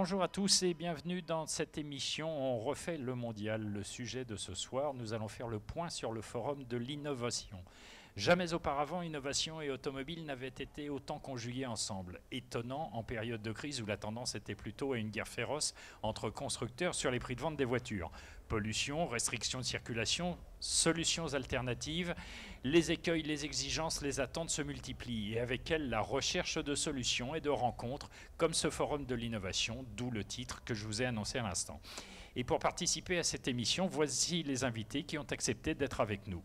Bonjour à tous et bienvenue dans cette émission. On refait le mondial. Le sujet de ce soir, nous allons faire le point sur le forum de l'innovation. Jamais auparavant, innovation et automobile n'avaient été autant conjugués ensemble. Étonnant en période de crise où la tendance était plutôt à une guerre féroce entre constructeurs sur les prix de vente des voitures. Pollution, restrictions de circulation, solutions alternatives, les écueils, les exigences, les attentes se multiplient et avec elles la recherche de solutions et de rencontres comme ce forum de l'innovation, d'où le titre que je vous ai annoncé à l'instant. Et pour participer à cette émission, voici les invités qui ont accepté d'être avec nous.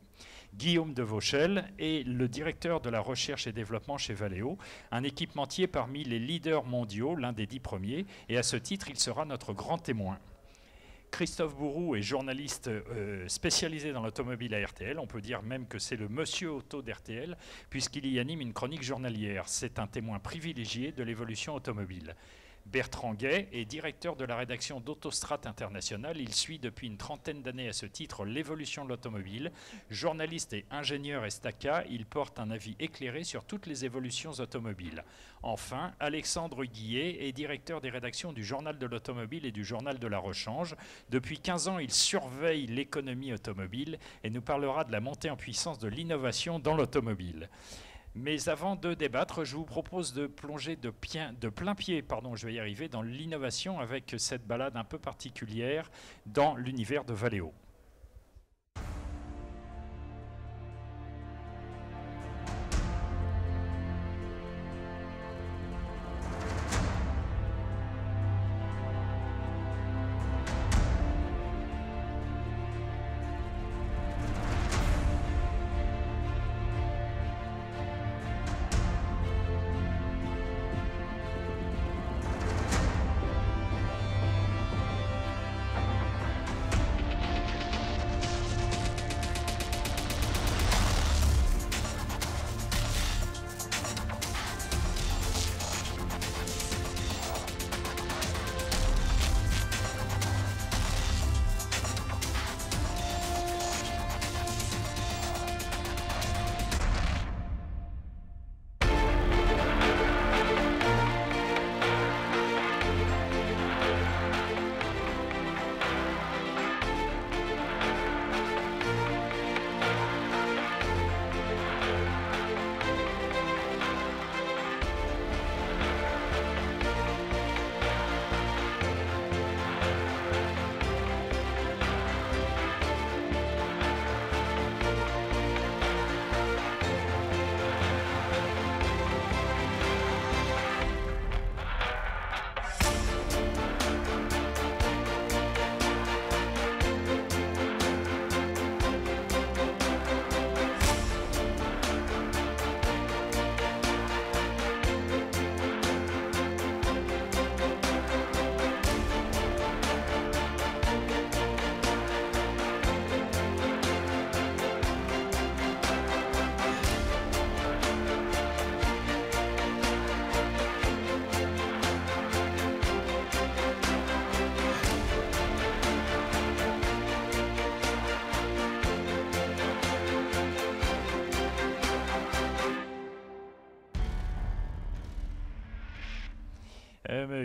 Guillaume de Vauchel est le directeur de la recherche et développement chez Valeo, un équipementier parmi les leaders mondiaux, l'un des 10 premiers, et à ce titre, il sera notre grand témoin. Christophe Bourou est journaliste spécialisé dans l'automobile à RTL. On peut dire même que c'est le monsieur auto d'RTL, puisqu'il y anime une chronique journalière. C'est un témoin privilégié de l'évolution automobile. Bertrand Gay est directeur de la rédaction d'Autostrat International. Il suit depuis une trentaine d'années à ce titre l'évolution de l'automobile. Journaliste et ingénieur Estaca, il porte un avis éclairé sur toutes les évolutions automobiles. Enfin, Alexandre Guillet est directeur des rédactions du Journal de l'Automobile et du Journal de la Rechange. Depuis 15 ans, il surveille l'économie automobile et nous parlera de la montée en puissance de l'innovation dans l'automobile. Mais avant de débattre, je vous propose de plonger de plein pied, je vais y arriver, dans l'innovation avec cette balade un peu particulière dans l'univers de Valeo.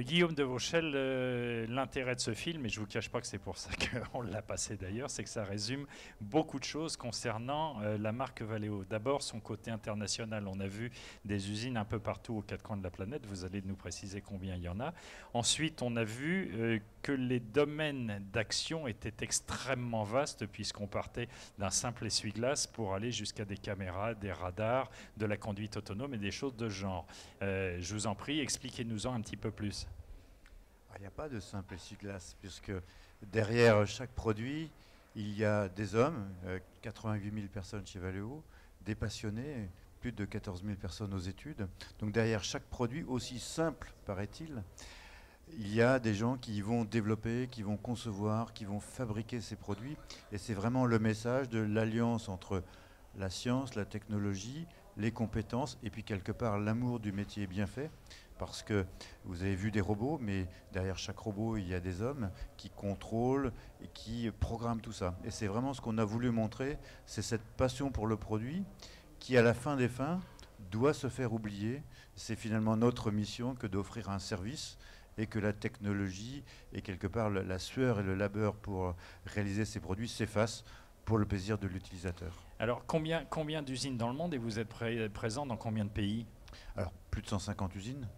Guillaume de Vauchel, l'intérêt de ce film, et je ne vous cache pas que c'est pour ça qu'on l'a passé d'ailleurs, c'est que ça résume beaucoup de choses concernant la marque Valeo. D'abord, son côté international. On a vu des usines un peu partout aux quatre coins de la planète. Vous allez nous préciser combien il y en a. Ensuite, on a vu que les domaines d'action étaient extrêmement vastes, puisqu'on partait d'un simple essuie-glace pour aller jusqu'à des caméras, des radars, de la conduite autonome et des choses de ce genre. Je vous en prie, expliquez-nous-en un petit peu plus. Il n'y a pas de simple essuie-glace, puisque derrière chaque produit, il y a des hommes, 88 000 personnes chez Valeo, des passionnés, plus de 14 000 personnes aux études. Donc derrière chaque produit, aussi simple paraît-il, il y a des gens qui vont développer, qui vont concevoir, qui vont fabriquer ces produits. Et c'est vraiment le message de l'alliance entre la science, la technologie, les compétences et puis quelque part l'amour du métier bien fait. Parce que vous avez vu des robots, mais derrière chaque robot, il y a des hommes qui contrôlent et qui programment tout ça. Et c'est vraiment ce qu'on a voulu montrer, c'est cette passion pour le produit qui, à la fin des fins, doit se faire oublier. C'est finalement notre mission que d'offrir un service et que la technologie et quelque part la sueur et le labeur pour réaliser ces produits s'effacent pour le plaisir de l'utilisateur. Alors, combien d'usines dans le monde et vous êtes présent dans combien de pays? Alors, plus de 150 usines.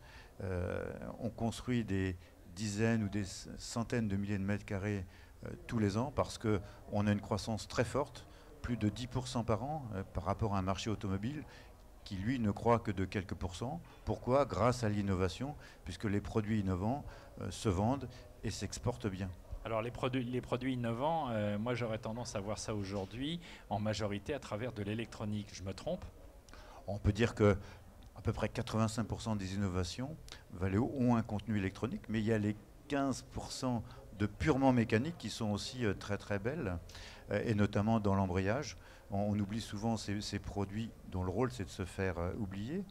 On construit des dizaines ou des centaines de milliers de mètres carrés tous les ans parce qu'on a une croissance très forte, plus de 10% par an par rapport à un marché automobile qui, lui, ne croît que de quelques pourcents. Pourquoi? Grâce à l'innovation, puisque les produits innovants se vendent et s'exportent bien. Alors les produits innovants, moi j'aurais tendance à voir ça aujourd'hui en majorité à travers de l'électronique. Je me trompe? On peut dire que à peu près 85% des innovations Valeo ont un contenu électronique, mais il y a les 15% de purement mécanique qui sont aussi très très belles, et notamment dans l'embrayage. On oublie souvent ces produits dont le rôle c'est de se faire oublier,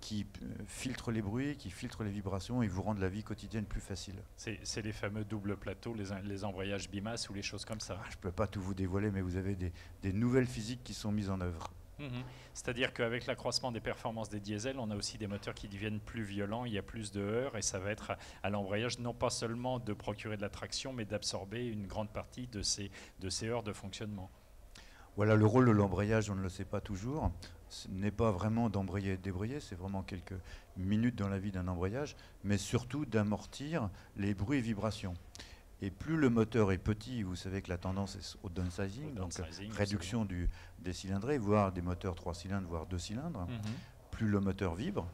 qui filtrent les bruits, qui filtrent les vibrations et vous rendent la vie quotidienne plus facile. C'est les fameux doubles plateaux, les embrayages BIMAS ou les choses comme ça. Je ne peux pas tout vous dévoiler, mais vous avez des nouvelles physiques qui sont mises en œuvre. C'est-à-dire qu'avec l'accroissement des performances des diesels, on a aussi des moteurs qui deviennent plus violents, il y a plus de heurts et ça va être à l'embrayage non pas seulement de procurer de la traction, mais d'absorber une grande partie de ces heurts de fonctionnement. Voilà, le rôle de l'embrayage, on ne le sait pas toujours. Ce n'est pas vraiment d'embrayer et de débrayer, c'est vraiment quelques minutes dans la vie d'un embrayage, mais surtout d'amortir les bruits et vibrations. Et plus le moteur est petit, vous savez que la tendance est au downsizing, donc réduction des cylindrées, voire des moteurs 3 cylindres, voire 2 cylindres, plus le moteur vibre.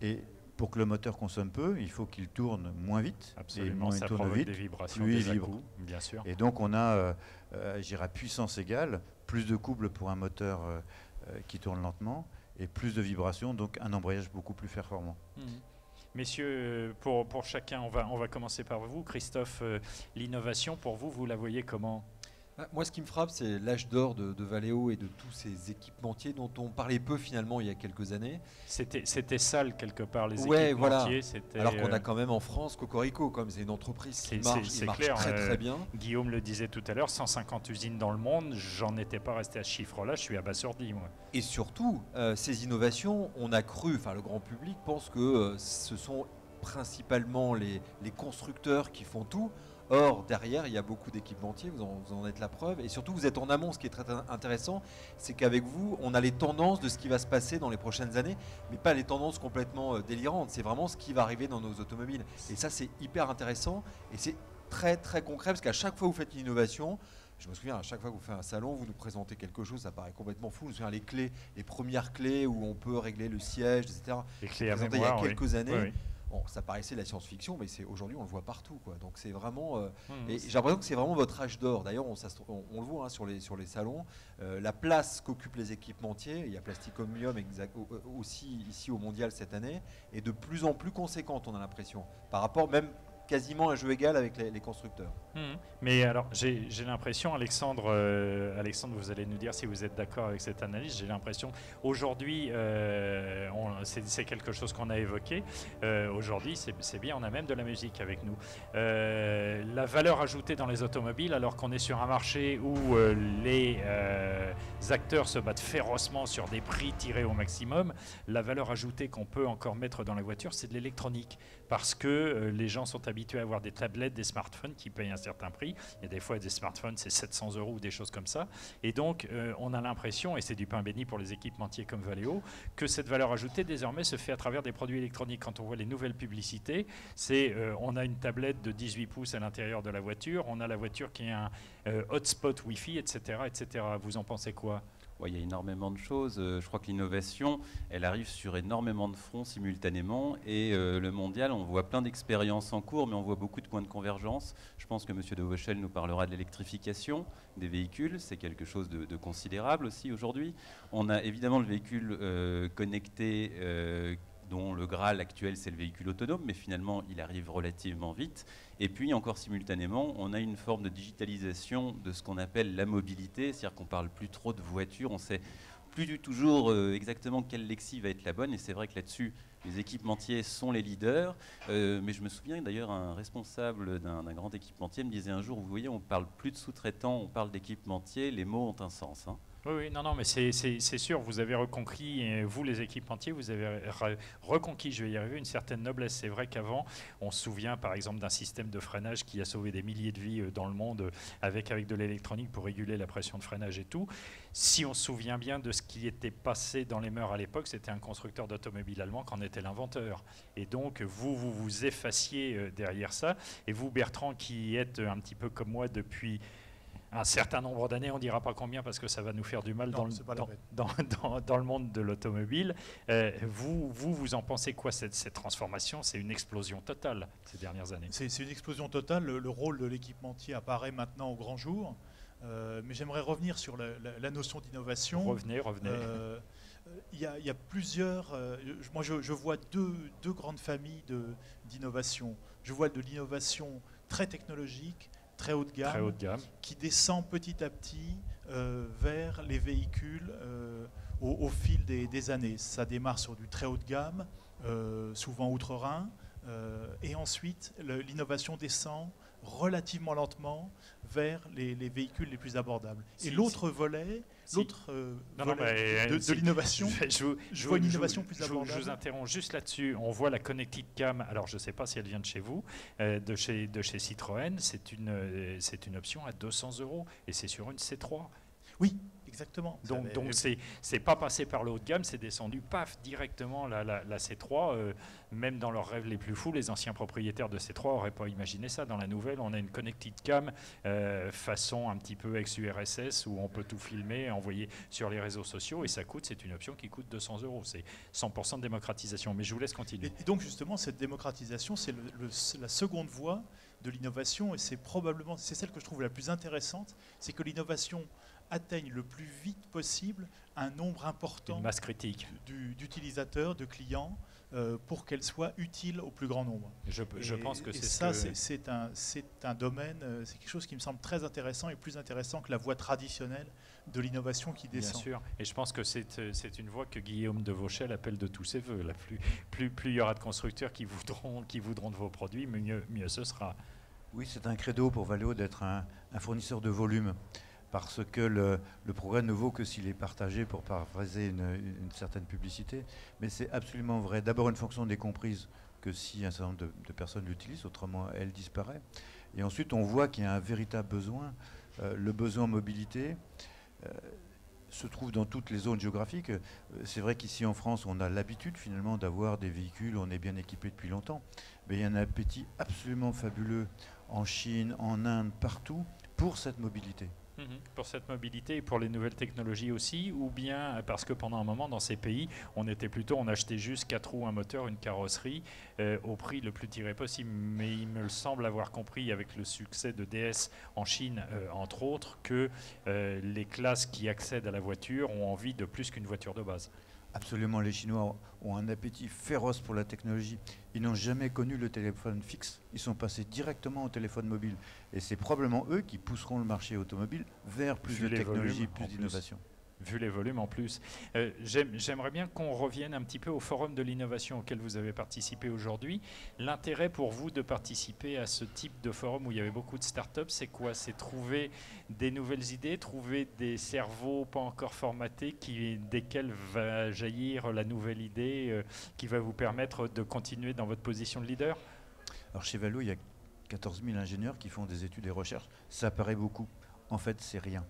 Et pour que le moteur consomme peu, il faut qu'il tourne moins vite. Absolument, et moins ça il tourne provoque vite, des vibrations, plus il des vibre. à-coups, bien sûr. Et donc on a, à puissance égale, plus de couple pour un moteur qui tourne lentement et plus de vibrations, donc un embrayage beaucoup plus performant. Messieurs, pour chacun, on va commencer par vous. Christophe, l'innovation, pour vous, vous la voyez comment? Moi, ce qui me frappe, c'est l'âge d'or de Valeo et de tous ces équipementiers dont on parlait peu finalement il y a quelques années. C'était sale quelque part, les ouais, équipementiers. Voilà. Alors qu'on a quand même en France Cocorico, comme c'est une entreprise qui marche clair, très bien. Guillaume le disait tout à l'heure, 150 usines dans le monde, j'en étais pas resté à ce chiffre-là, je suis abasourdi moi. Et surtout, ces innovations, on a cru, enfin le grand public pense que ce sont principalement les constructeurs qui font tout. Or, derrière, il y a beaucoup d'équipementiers, vous en êtes la preuve. Et surtout, vous êtes en amont. Ce qui est très intéressant, c'est qu'avec vous, on a les tendances de ce qui va se passer dans les prochaines années, mais pas les tendances complètement délirantes. C'est vraiment ce qui va arriver dans nos automobiles. Et ça, c'est hyper intéressant. Et c'est très, très concret, parce qu'à chaque fois que vous faites une innovation, je me souviens, à chaque fois que vous faites un salon, vous nous présentez quelque chose, ça paraît complètement fou. Je me souviens, les clés, les premières clés où on peut régler le siège, etc. Les clés à mémoire, il y a quelques années. Oui. Bon, ça paraissait la science-fiction, mais aujourd'hui on le voit partout, quoi. Donc c'est vraiment. Et j'ai l'impression que c'est vraiment votre âge d'or. D'ailleurs, on le voit hein, sur les salons. La place qu'occupent les équipementiers, il y a Plastic Omnium aussi ici au Mondial cette année, est de plus en plus conséquente, on a l'impression, par rapport même quasiment à jeu égal avec les constructeurs. Mais alors, j'ai l'impression, Alexandre, vous allez nous dire si vous êtes d'accord avec cette analyse. J'ai l'impression, aujourd'hui, c'est quelque chose qu'on a évoqué. Aujourd'hui, c'est bien, on a même de la musique avec nous. La valeur ajoutée dans les automobiles, alors qu'on est sur un marché où les acteurs se battent férocement sur des prix tirés au maximum, la valeur ajoutée qu'on peut encore mettre dans la voiture, c'est de l'électronique. Parce que les gens sont habitués à avoir des tablettes, des smartphones qui payent un certain prix. Il y a des fois des smartphones, c'est 700 € ou des choses comme ça. Et donc, on a l'impression, et c'est du pain béni pour les équipementiers comme Valeo, que cette valeur ajoutée, désormais, se fait à travers des produits électroniques. Quand on voit les nouvelles publicités, on a une tablette de 18 pouces à l'intérieur de la voiture, on a la voiture qui a un hotspot Wi-Fi, etc., etc. Vous en pensez quoi ? Ouais, il y a énormément de choses. Je crois que l'innovation, elle arrive sur énormément de fronts simultanément. Et le mondial, on voit plein d'expériences en cours, mais on voit beaucoup de points de convergence. Je pense que M. de Vauchel nous parlera de l'électrification des véhicules. C'est quelque chose de considérable aussi aujourd'hui. On a évidemment le véhicule connecté, dont le Graal actuel, c'est le véhicule autonome, mais finalement, il arrive relativement vite. Et puis, encore simultanément, on a une forme de digitalisation de ce qu'on appelle la mobilité, c'est-à-dire qu'on ne parle plus trop de voitures, on sait plus du toujours exactement quelle Lexi va être la bonne, et c'est vrai que là-dessus, les équipementiers sont les leaders. Mais je me souviens d'ailleurs, un responsable d'un grand équipementier me disait un jour, vous voyez, on ne parle plus de sous-traitants, on parle d'équipementiers, les mots ont un sens. Hein. Oui, non, mais c'est sûr, vous avez reconquis, et vous les équipementiers, vous avez reconquis, je vais y arriver, une certaine noblesse. C'est vrai qu'avant, on se souvient par exemple d'un système de freinage qui a sauvé des milliers de vies dans le monde avec de l'électronique pour réguler la pression de freinage et tout. Si on se souvient bien de ce qui était passé dans les mœurs à l'époque, c'était un constructeur d'automobile allemand qui en était l'inventeur. Et donc, vous effaciez derrière ça. Et vous, Bertrand, qui êtes un petit peu comme moi depuis un certain nombre d'années, on ne dira pas combien parce que ça va nous faire du mal dans le monde de l'automobile. Vous en pensez quoi, cette transformation? C'est une explosion totale ces dernières années. C'est une explosion totale. Le rôle de l'équipementier apparaît maintenant au grand jour. Mais j'aimerais revenir sur la notion d'innovation. Revenez. Il y a plusieurs... moi, je vois deux grandes familles d'innovation. Je vois de l'innovation très technologique, très haut de gamme, qui descend petit à petit vers les véhicules au fil des années. Ça démarre sur du très haut de gamme, souvent outre-Rhin, et ensuite l'innovation descend relativement lentement vers les véhicules les plus abordables. Et l'autre volet, de l'innovation, je vois une innovation plus abordable. Je vous interromps juste là-dessus. On voit la Connected Cam, alors je ne sais pas si elle vient de chez vous, de chez Citroën, c'est une option à 200 € et c'est sur une C3. Oui, exactement. Donc c'est pas passé par le haut de gamme, c'est descendu, paf, directement la C3. Même dans leurs rêves les plus fous, les anciens propriétaires de C3 n'auraient pas imaginé ça. Dans la nouvelle, on a une Connected Cam façon un petit peu ex-URSS où on peut tout filmer, envoyer sur les réseaux sociaux et c'est une option qui coûte 200 €. C'est 100% de démocratisation. Mais je vous laisse continuer. Et donc justement, cette démocratisation, c'est la seconde voie de l'innovation et c'est celle que je trouve la plus intéressante, c'est que l'innovation atteignent le plus vite possible un nombre important, une masse critique d'utilisateurs, de clients, pour qu'elle soit utile au plus grand nombre. Je pense que c'est un domaine, c'est quelque chose qui me semble très intéressant et plus intéressant que la voie traditionnelle de l'innovation qui descend. Bien sûr, et je pense que c'est une voie que Guillaume de Vauchel appelle de tous ses voeux. Plus il y aura de constructeurs qui voudront de vos produits, mieux ce sera. Oui, c'est un credo pour Valeo d'être un fournisseur de volume. Parce que le progrès ne vaut que s'il est partagé, pour paraphraser une certaine publicité. Mais c'est absolument vrai. D'abord, une fonction n'est comprise que si un certain nombre de personnes l'utilisent, autrement elle disparaît. Et ensuite, on voit qu'il y a un véritable besoin. Le besoin en mobilité se trouve dans toutes les zones géographiques. C'est vrai qu'ici en France, on a l'habitude finalement d'avoir des véhicules, on est bien équipé depuis longtemps. Mais il y a un appétit absolument fabuleux en Chine, en Inde, partout, pour cette mobilité. Pour cette mobilité et pour les nouvelles technologies aussi, ou bien parce que pendant un moment dans ces pays, on achetait juste 4 roues, un moteur, une carrosserie au prix le plus tiré possible. Mais il me semble avoir compris avec le succès de DS en Chine, entre autres, que les classes qui accèdent à la voiture ont envie de plus qu'une voiture de base. Absolument, les Chinois ont un appétit féroce pour la technologie. Ils n'ont jamais connu le téléphone fixe. Ils sont passés directement au téléphone mobile. Et c'est probablement eux qui pousseront le marché automobile vers plus de technologie, plus d'innovation. Vu les volumes en plus. J'aimerais bien qu'on revienne un petit peu au forum de l'innovation auquel vous avez participé aujourd'hui. L'intérêt pour vous de participer à ce type de forum où il y avait beaucoup de startups, c'est quoi? C'est trouver des nouvelles idées, trouver des cerveaux pas encore formatés desquels va jaillir la nouvelle idée qui va vous permettre de continuer dans votre position de leader? Alors chez Valeo, il y a 14 000 ingénieurs qui font des études et recherches. Ça paraît beaucoup. En fait, c'est rien.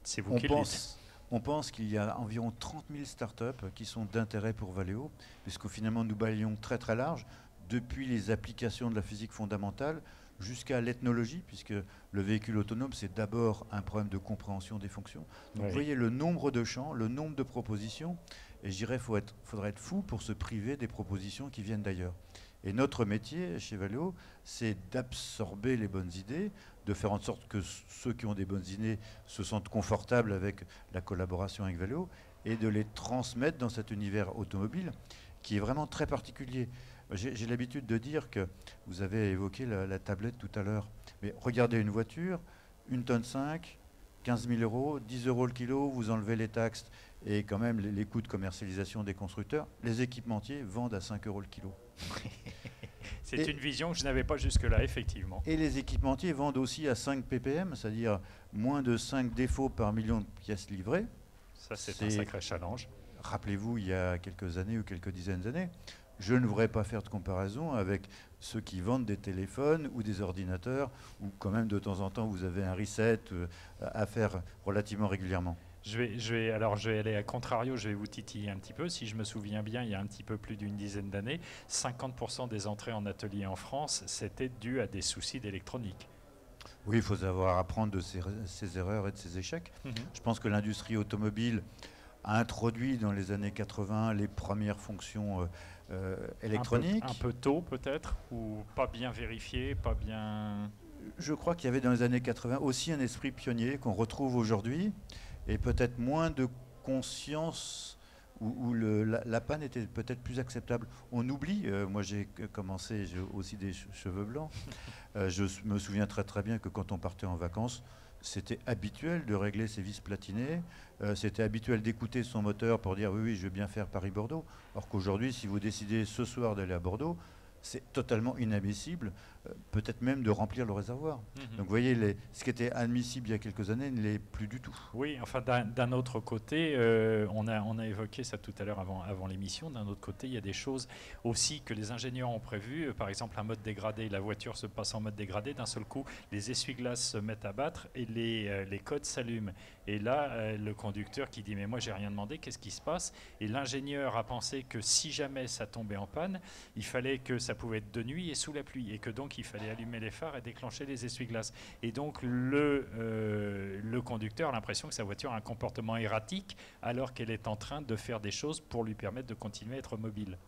C'est vous qui le dites. On pense qu'il y a environ 30 000 startups qui sont d'intérêt pour Valeo, puisque finalement nous balayons très très large, depuis les applications de la physique fondamentale jusqu'à l'ethnologie, puisque le véhicule autonome, c'est d'abord un problème de compréhension des fonctions. Donc vous voyez le nombre de champs, le nombre de propositions, et je dirais qu'il faudrait être fou pour se priver des propositions qui viennent d'ailleurs. Et notre métier chez Valeo, c'est d'absorber les bonnes idées, de faire en sorte que ceux qui ont des bonnes idées se sentent confortables avec la collaboration avec Valeo et de les transmettre dans cet univers automobile qui est vraiment très particulier. J'ai l'habitude de dire que, vous avez évoqué la tablette tout à l'heure, mais regardez une voiture, 1,5 tonne, 15 000 €, 10 € le kilo, vous enlevez les taxes et quand même les coûts de commercialisation des constructeurs, les équipementiers vendent à 5 € le kilo. C'est une vision que je n'avais pas jusque-là, effectivement. Et les équipementiers vendent aussi à 5 ppm, c'est-à-dire moins de 5 défauts par million de pièces livrées. Ça, c'est un sacré challenge. Rappelez-vous, il y a quelques années ou quelques dizaines d'années, je ne voudrais pas faire de comparaison avec ceux qui vendent des téléphones ou des ordinateurs, où quand même de temps en temps vous avez un reset à faire relativement régulièrement. Je vais aller à contrario, je vais vous titiller un petit peu. Si je me souviens bien, il y a un petit peu plus d'une dizaine d'années, 50% des entrées en atelier en France, c'était dû à des soucis d'électronique. Oui, il faut savoir apprendre de ses erreurs et de ses échecs. Je pense que l'industrie automobile a introduit dans les années 80 les premières fonctions électroniques. Un peu tôt peut-être, ou pas bien vérifié, pas bien... Je crois qu'il y avait dans les années 80 aussi un esprit pionnier qu'on retrouve aujourd'hui, et peut-être moins de conscience où la panne était peut-être plus acceptable. On oublie, moi j'ai commencé, j'ai aussi des cheveux blancs, je me souviens très très bien que quand on partait en vacances, c'était habituel de régler ses vis platinées, c'était habituel d'écouter son moteur pour dire oui, je vais bien faire Paris-Bordeaux, alors qu'aujourd'hui, si vous décidez ce soir d'aller à Bordeaux, c'est totalement inadmissible, peut-être même de remplir le réservoir. Donc vous voyez, ce qui était admissible il y a quelques années ne l'est plus du tout. Oui, enfin d'un autre côté, on a évoqué ça tout à l'heure avant l'émission, d'un autre côté, il y a des choses aussi que les ingénieurs ont prévues, par exemple un mode dégradé, la voiture se passe en mode dégradé, d'un seul coup, les essuie-glaces se mettent à battre et les codes s'allument. Et là, le conducteur qui dit « mais moi j'ai rien demandé, qu'est-ce qui se passe ?» Et l'ingénieur a pensé que si jamais ça tombait en panne, il fallait que ça pouvait être de nuit et sous la pluie, et que donc il fallait allumer les phares et déclencher les essuie-glaces. Et donc le conducteur a l'impression que sa voiture a un comportement erratique alors qu'elle est en train de faire des choses pour lui permettre de continuer à être mobile.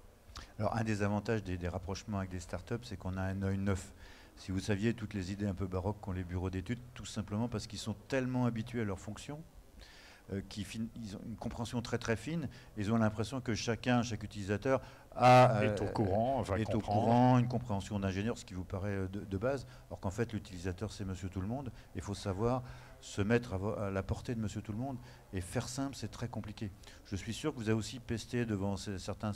Alors un des avantages des rapprochements avec des startups, c'est qu'on a un œil neuf. Si vous saviez toutes les idées un peu baroques qu'ont les bureaux d'études, tout simplement parce qu'ils sont tellement habitués à leur fonction, ils ont une compréhension très très fine, ils ont l'impression que chaque utilisateur est au courant, une compréhension d'ingénieur, ce qui vous paraît de base, alors qu'en fait l'utilisateur c'est monsieur tout le monde, il faut savoir se mettre à la portée de monsieur tout le monde, et faire simple c'est très compliqué. Je suis sûr que vous avez aussi pesté devant certains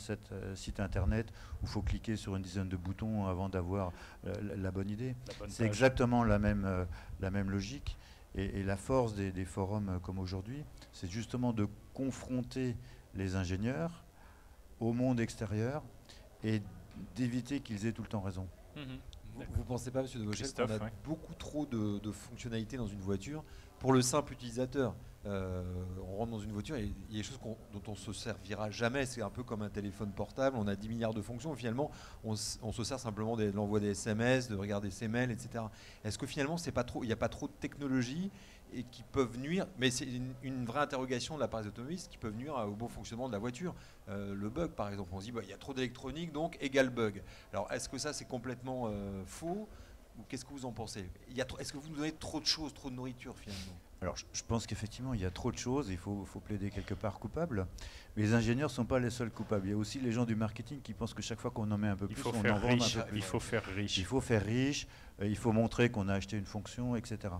sites internet où il faut cliquer sur une dizaine de boutons avant d'avoir la bonne idée. C'est exactement la même logique. Et la force des forums comme aujourd'hui, c'est justement de confronter les ingénieurs au monde extérieur et d'éviter qu'ils aient tout le temps raison. Vous ne pensez pas, M. de Vauchel, qu'on a beaucoup trop de fonctionnalités dans une voiture pour le simple utilisateur? On rentre dans une voiture et il y a des choses dont on ne se servira jamais. C'est un peu comme un téléphone portable, on a 10 milliards de fonctions. Finalement, on se sert simplement de l'envoi des SMS, de regarder ses mails, etc. Est-ce que finalement, il n'y a pas trop de technologies et qui peuvent nuire, mais c'est une vraie interrogation de la part des automobilistes, qui peuvent nuire au bon fonctionnement de la voiture. Le bug, par exemple, on se dit il y a trop d'électronique, donc égale bug. Alors, est-ce que ça, c'est complètement faux, ou qu'est-ce que vous en pensez? Est-ce que vous nous donnez trop de choses, trop de nourriture, finalement? Alors, je pense qu'effectivement, il y a trop de choses, il faut plaider quelque part coupable. Mais les ingénieurs ne sont pas les seuls coupables. Il y a aussi les gens du marketing qui pensent que chaque fois qu'on en met un peu plus, on en vend un peu plus. Il faut faire riche. Il faut faire riche, il faut montrer qu'on a acheté une fonction, etc.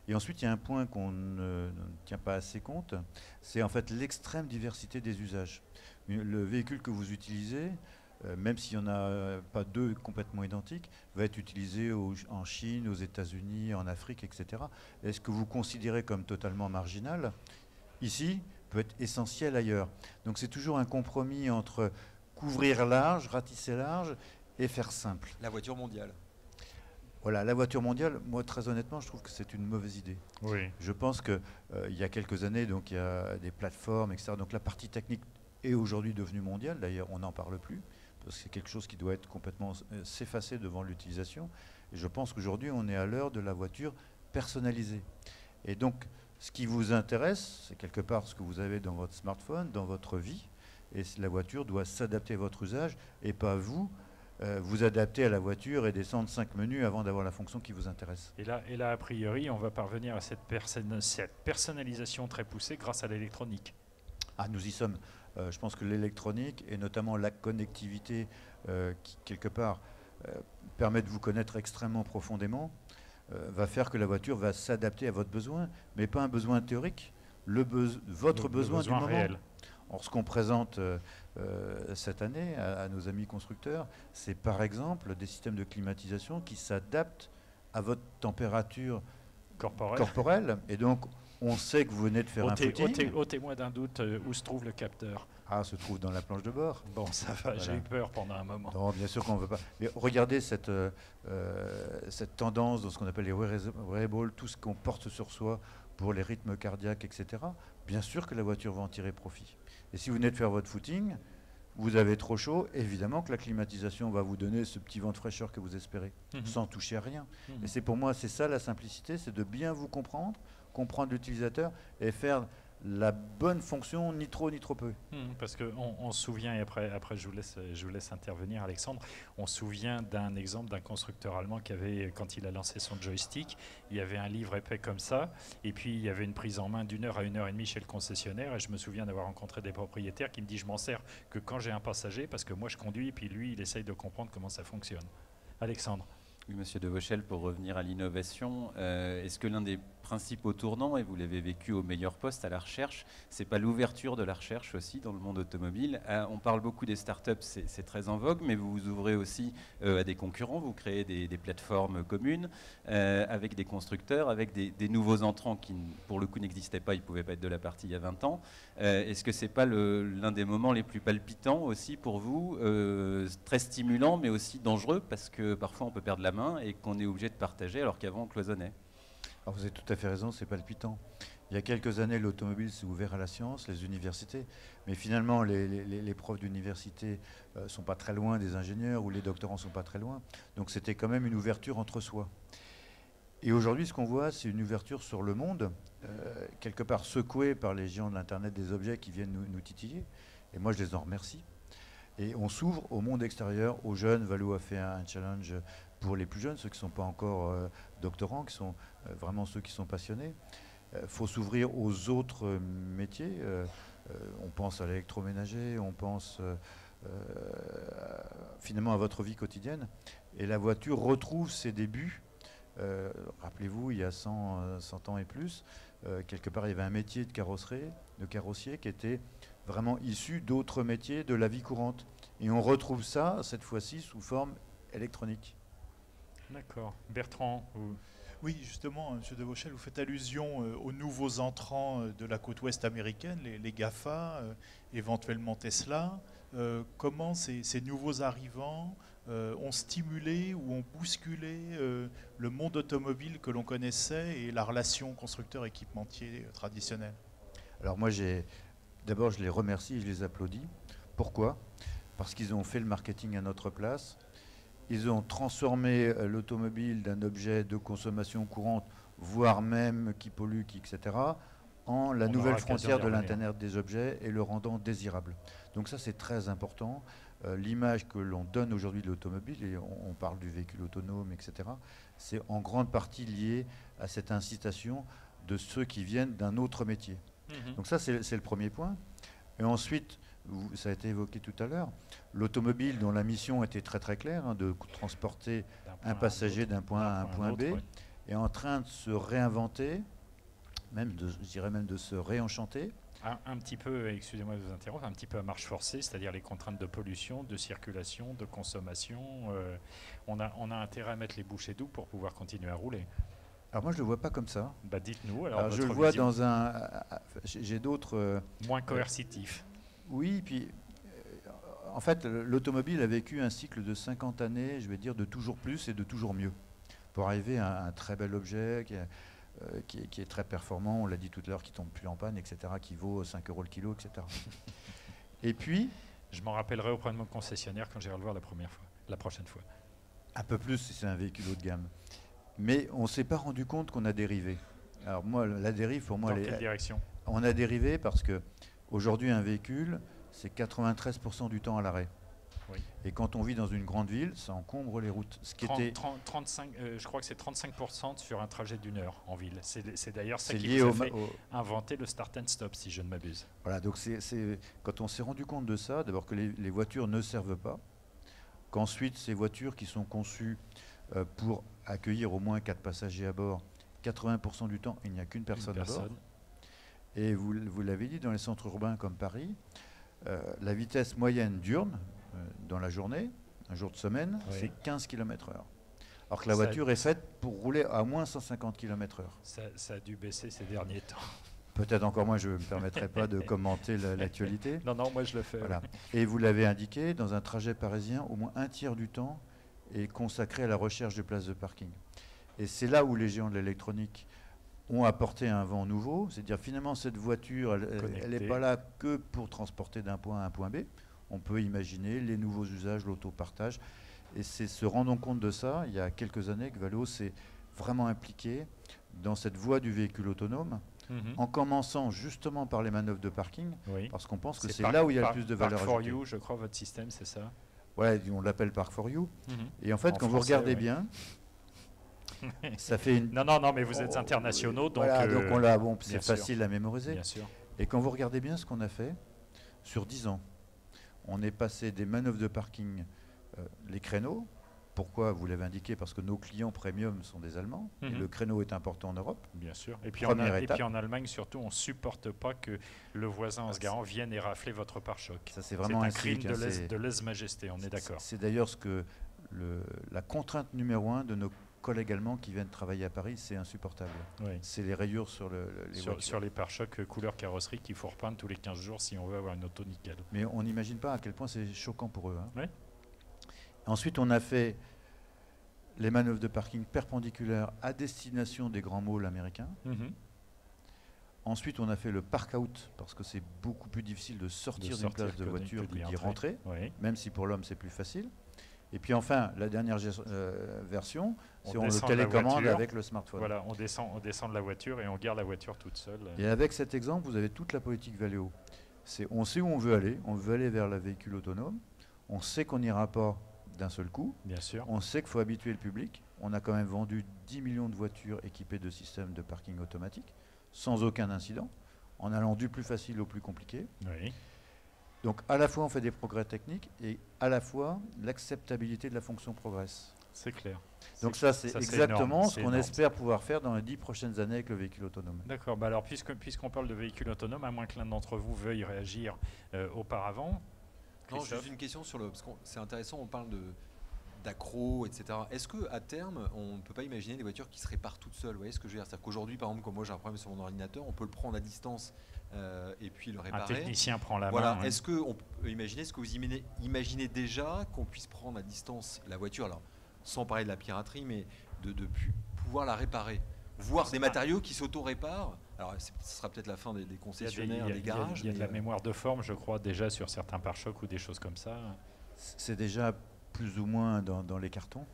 Et ensuite, il y a un point qu'on ne tient pas assez compte, c'est en fait l'extrême diversité des usages. Le véhicule que vous utilisez, même s'il n'y en a pas deux complètement identiques, va être utilisé en Chine, aux États-Unis, en Afrique, etc. Est-ce que vous considérez comme totalement marginal, ici, peut être essentiel ailleurs. Donc c'est toujours un compromis entre couvrir large, ratisser large et faire simple. La voiture mondiale. Voilà, la voiture mondiale, moi très honnêtement, je trouve que c'est une mauvaise idée. Oui. Je pense qu'il y a quelques années, donc il y a des plateformes, etc. Donc la partie technique est aujourd'hui devenue mondiale, d'ailleurs on n'en parle plus, parce que c'est quelque chose qui doit être complètement s'effacer devant l'utilisation. Et je pense qu'aujourd'hui on est à l'heure de la voiture personnalisée. Et donc ce qui vous intéresse, c'est quelque part ce que vous avez dans votre smartphone, dans votre vie, et la voiture doit s'adapter à votre usage, et pas vous adapter à la voiture et descendre 5 menus avant d'avoir la fonction qui vous intéresse. Et là, a priori, on va parvenir à cette personnalisation très poussée grâce à l'électronique. Ah, nous y sommes. Je pense que l'électronique, et notamment la connectivité, qui, quelque part, permet de vous connaître extrêmement profondément, va faire que la voiture va s'adapter à votre besoin, mais pas un besoin théorique, votre besoin du moment. Réel. Or, ce qu'on présente cette année à nos amis constructeurs, c'est par exemple des systèmes de climatisation qui s'adaptent à votre température corporelle. Et donc, on sait que vous venez de faire un footing. Ôtez-moi d'un doute, où se trouve le capteur? Ah, se trouve dans la planche de bord. Bon, ça va, voilà. J'ai eu peur pendant un moment. Non, bien sûr qu'on ne veut pas. Mais regardez cette tendance dans ce qu'on appelle les wearables, tout ce qu'on porte sur soi pour les rythmes cardiaques, etc. Bien sûr que la voiture va en tirer profit. Et si vous venez de faire votre footing, vous avez trop chaud, évidemment que la climatisation va vous donner ce petit vent de fraîcheur que vous espérez, sans toucher à rien. Et c'est pour moi, c'est ça la simplicité, c'est de bien vous comprendre l'utilisateur et faire la bonne fonction, ni trop ni trop peu. Parce qu'on se souvient, et après je vous laisse intervenir Alexandre, on se souvient d'un exemple d'un constructeur allemand qui avait, quand il a lancé son joystick, il y avait un livre épais comme ça, et puis il y avait une prise en main d'1 heure à 1h30 chez le concessionnaire, et je me souviens d'avoir rencontré des propriétaires qui me disent je m'en sers que quand j'ai un passager, parce que moi je conduis, et puis lui il essaye de comprendre comment ça fonctionne. Alexandre. Oui, Monsieur de Vauchel, pour revenir à l'innovation, est-ce que l'un des principaux tournants, et vous l'avez vécu au meilleur poste à la recherche, c'est pas l'ouverture de la recherche aussi dans le monde automobile? On parle beaucoup des startups, c'est très en vogue, mais vous vous ouvrez aussi à des concurrents, vous créez des plateformes communes avec des constructeurs, avec des nouveaux entrants qui, pour le coup, n'existaient pas, ils ne pouvaient pas être de la partie il y a 20 ans. Est-ce que c'est pas l'un des moments les plus palpitants aussi pour vous, très stimulant, mais aussi dangereux, parce que parfois on peut perdre la main et qu'on est obligé de partager alors qu'avant on cloisonnait? Alors vous avez tout à fait raison, c'est palpitant. Il y a quelques années, l'automobile s'est ouvert à la science, les universités, mais finalement les profs d'université ne sont pas très loin des ingénieurs ou les doctorants ne sont pas très loin. Donc c'était quand même une ouverture entre soi. Et aujourd'hui, ce qu'on voit, c'est une ouverture sur le monde, quelque part secouée par les géants de l'Internet des objets qui viennent nous titiller. Et moi, je les en remercie. Et on s'ouvre au monde extérieur, aux jeunes. Valou a fait un challenge pour les plus jeunes, ceux qui ne sont pas encore doctorants, qui sont vraiment ceux qui sont passionnés. Il faut s'ouvrir aux autres métiers. On pense à l'électroménager, on pense finalement à votre vie quotidienne. Et la voiture retrouve ses débuts. Rappelez-vous, il y a 100 ans et plus, quelque part, il y avait un métier de carrossier qui était vraiment issu d'autres métiers de la vie courante. Et on retrouve ça, cette fois-ci, sous forme électronique. D'accord. Bertrand Oui, justement, M. de Vauchel, vous faites allusion aux nouveaux entrants de la côte ouest américaine, les GAFA, éventuellement Tesla. Comment ces nouveaux arrivants ont stimulé ou ont bousculé le monde automobile que l'on connaissait et la relation constructeur-équipementier traditionnelle? Alors moi, d'abord, je les remercie et je les applaudis. Pourquoi? Parce qu'ils ont fait le marketing à notre place. Ils ont transformé l'automobile d'un objet de consommation courante, voire même qui pollue, etc., en la nouvelle frontière de l'Internet des objets et le rendant désirable. Donc ça, c'est très important. L'image que l'on donne aujourd'hui de l'automobile, et on parle du véhicule autonome, etc., c'est en grande partie lié à cette incitation de ceux qui viennent d'un autre métier. Donc ça, c'est le premier point. Et ensuite, ça a été évoqué tout à l'heure, l'automobile dont la mission était très très claire, de transporter un passager d'un point A à un point B, est en train de se réinventer, je dirais même de se réenchanter. Un petit peu, excusez-moi de vous interrompre, un petit peu à marche forcée, c'est-à-dire les contraintes de pollution, de circulation, de consommation. On a intérêt à mettre les bouchées doubles pour pouvoir continuer à rouler. Alors moi, je ne le vois pas comme ça. Bah dites-nous. Alors je le vois dans j'ai d'autres... moins coercitifs. Oui, puis en fait, l'automobile a vécu un cycle de 50 années, je vais dire, de toujours plus et de toujours mieux, pour arriver à un très bel objet qui est très performant, on l'a dit tout à l'heure, qui ne tombe plus en panne, etc., qui vaut 5 € le kilo, etc. Et puis... Je m'en rappellerai auprès de mon concessionnaire quand j'irai le voir la prochaine fois. Un peu plus si c'est un véhicule haut de gamme. Mais on ne s'est pas rendu compte qu'on a dérivé. Alors moi, la dérive, pour moi... Dans quelle direction? On a dérivé parce que aujourd'hui, un véhicule, c'est 93% du temps à l'arrêt. Oui. Et quand on vit dans une grande ville, ça encombre les routes. Ce qui 35, je crois que c'est 35% sur un trajet d'1 heure en ville. C'est d'ailleurs ça qui lié vous a fait inventer le start and stop, si je ne m'abuse. Voilà, donc quand on s'est rendu compte de ça, d'abord que les voitures ne servent pas, qu'ensuite ces voitures qui sont conçues pour accueillir au moins 4 passagers à bord, 80% du temps, il n'y a qu'une personne à bord. Et vous l'avez dit, dans les centres urbains comme Paris, la vitesse moyenne diurne dans la journée, un jour de semaine, c'est 15 km/h. Alors que la voiture est faite pour rouler à moins 150 km/h. Ça a dû baisser ces derniers temps. Peut-être encore moins, je ne me permettrai pas de commenter l'actualité. Non, moi je le fais. Voilà. Et vous l'avez indiqué, dans un trajet parisien, au moins un tiers du temps est consacré à la recherche de places de parking. Et c'est là où les géants de l'électronique ont apporté un vent nouveau, c'est-à-dire finalement cette voiture, elle n'est pas là que pour transporter d'un point à un point B. On peut imaginer les nouveaux usages, l'autopartage. Et c'est se rendant compte de ça, il y a quelques années, que Valeo s'est vraiment impliqué dans cette voie du véhicule autonome, en commençant justement par les manœuvres de parking, parce qu'on pense que c'est là où il y a le plus de valeur ajoutée. Park 4U, je crois, votre système, c'est ça? Ouais, on l'appelle Park 4U. Et en fait, quand vous regardez bien, ça fait une... Non, mais vous êtes internationaux, donc... Voilà, donc on l'a, bon, c'est facile à mémoriser. Bien sûr. Et quand vous regardez bien ce qu'on a fait, sur 10 ans, on est passé des manœuvres de parking, les créneaux. Pourquoi? Vous l'avez indiqué, parce que nos clients premium sont des Allemands, et le créneau est important en Europe. Bien sûr. Et puis, en Allemagne, surtout, on ne supporte pas que le voisin en se garant vienne et rafler votre pare-choc. Ça, c'est vraiment un crime de lèse-majesté, on est d'accord. C'est d'ailleurs ce que la contrainte numéro 1 de nos collègues allemands qui viennent travailler à Paris, c'est insupportable. C'est les rayures sur sur les pare-chocs couleur carrosserie qu'il faut repeindre tous les 15 jours si on veut avoir une auto nickel. Mais on n'imagine pas à quel point c'est choquant pour eux. Ensuite, on a fait les manœuvres de parking perpendiculaires à destination des grands malls américains. Ensuite, on a fait le park-out, parce que c'est beaucoup plus difficile de sortir d'une place de voiture que d'y rentrer, même si pour l'homme c'est plus facile. Et puis enfin, la dernière version, c'est on le télécommande avec le smartphone. Voilà, on descend de la voiture et on garde la voiture toute seule. Et avec cet exemple, vous avez toute la politique Valeo. On sait où on veut aller vers le véhicule autonome, on sait qu'on n'ira pas d'un seul coup. Bien sûr. On sait qu'il faut habituer le public. On a quand même vendu 10 millions de voitures équipées de systèmes de parking automatique, sans aucun incident, en allant du plus facile au plus compliqué. Donc à la fois on fait des progrès techniques et à la fois l'acceptabilité de la fonction progresse. C'est clair. Donc ça c'est exactement ce qu'on espère pouvoir faire dans les 10 prochaines années avec le véhicule autonome. D'accord. Bah alors puisqu'on parle de véhicule autonome, à moins que l'un d'entre vous veuille réagir auparavant. Non, juste une question sur parce que c'est intéressant, on parle d'accro, etc. Est-ce qu'à terme, on ne peut pas imaginer des voitures qui se réparent toutes seules? Vous voyez ce que je veux dire? C'est-à-dire qu'aujourd'hui, par exemple, comme moi j'ai un problème sur mon ordinateur, on peut le prendre à distance et puis le réparer. Un technicien prend la main. Est-ce qu'on peut imaginer, est-ce que vous imaginez déjà qu'on puisse prendre à distance la voiture, alors, sans parler de la piraterie, mais de pouvoir la réparer? Voir des matériaux qui s'auto-réparent. Alors, ce sera peut-être la fin des concessionnaires, des garages. Il y a de la mémoire de forme, je crois, déjà sur certains pare-chocs ou des choses comme ça. C'est déjà plus ou moins dans les cartons.